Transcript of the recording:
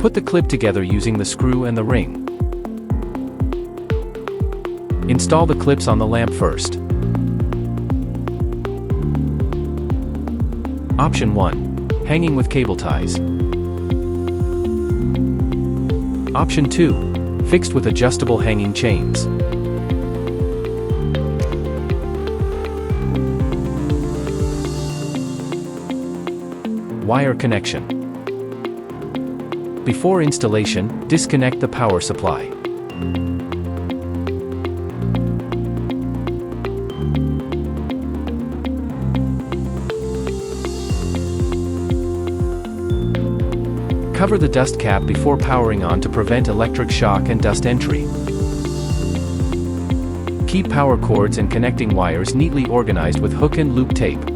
Put the clip together using the screw and the ring. Install the clips on the lamp first. Option 1. Hanging with cable ties. Option 2. Fixed with adjustable hanging chains. Wire connection. Before installation, disconnect the power supply. Cover the dust cap before powering on to prevent electric shock and dust entry. Keep power cords and connecting wires neatly organized with hook and loop tape.